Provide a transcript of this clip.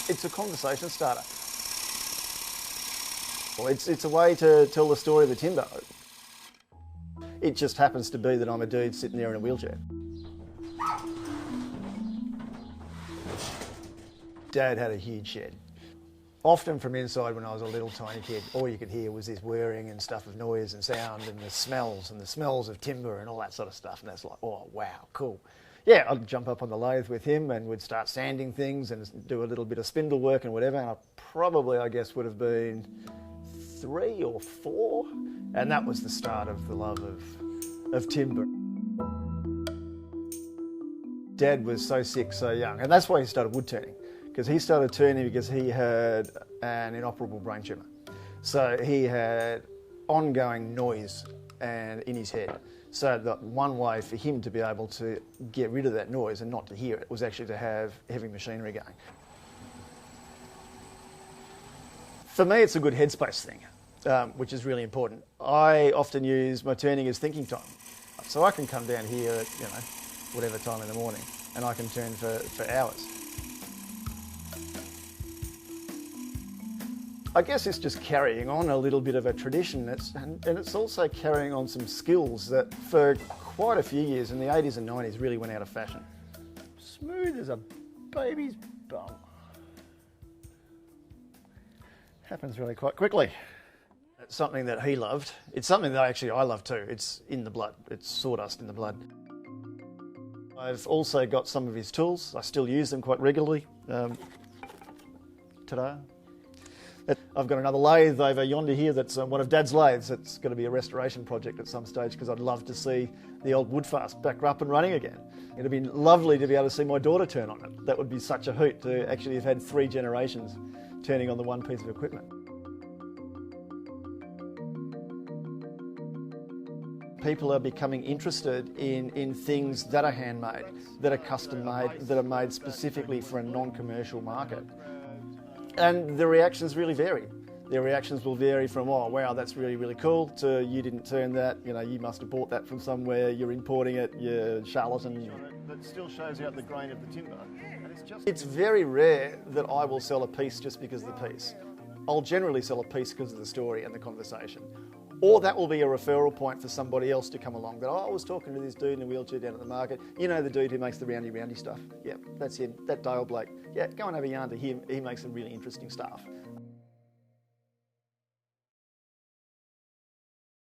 It's a conversation starter. Well, it's a way to tell the story of the timber. It just happens to be that I'm a dude sitting there in a wheelchair. Dad had a huge shed. Often from inside when I was a little tiny kid, all you could hear was this whirring and stuff of noise and sound and the smells of timber and all that sort of stuff. And that's like, oh, wow, cool. Yeah, I'd jump up on the lathe with him and we'd start sanding things and do a little bit of spindle work and whatever. And I probably, I guess, would have been 3 or 4. And that was the start of the love of timber. Dad was so sick, so young. And that's why he started wood turning. Because he started turning because he had an inoperable brain tumour. So he had ongoing noise and in his head. So the one way for him to be able to get rid of that noise and not to hear it was actually to have heavy machinery going. For me, it's a good headspace thing, which is really important. I often use my turning as thinking time. So I can come down here at, whatever time in the morning and I can turn for hours. I guess it's just carrying on a little bit of a tradition, and it's also carrying on some skills that for quite a few years in the 80s and 90s really went out of fashion. Smooth as a baby's bum. Happens really quite quickly. It's something that he loved. It's something that actually I love too. It's in the blood. It's sawdust in the blood. I've also got some of his tools. I still use them quite regularly. Ta-da. I've got another lathe over yonder here that's one of Dad's lathes. It's going to be a restoration project at some stage because I'd love to see the old Woodfast back up and running again. It'd be lovely to be able to see my daughter turn on it. That would be such a hoot to actually have had 3 generations turning on the one piece of equipment. People are becoming interested in things that are handmade, that are custom made, that are made specifically for a non-commercial market. And the reactions really vary. Their reactions will vary from, oh, wow, that's really, really cool, to you didn't turn that, you must have bought that from somewhere, you're importing it, you're charlatan. That still shows out the grain of the timber. And it's very rare that I will sell a piece just because of the piece. I'll generally sell a piece because of the story and the conversation. Or that will be a referral point for somebody else to come along. That, I was talking to this dude in a wheelchair down at the market. You know the dude who makes the roundy stuff? Yeah, that's him, that Dale Blake. Yeah, go and have a yarn to him. He makes some really interesting stuff.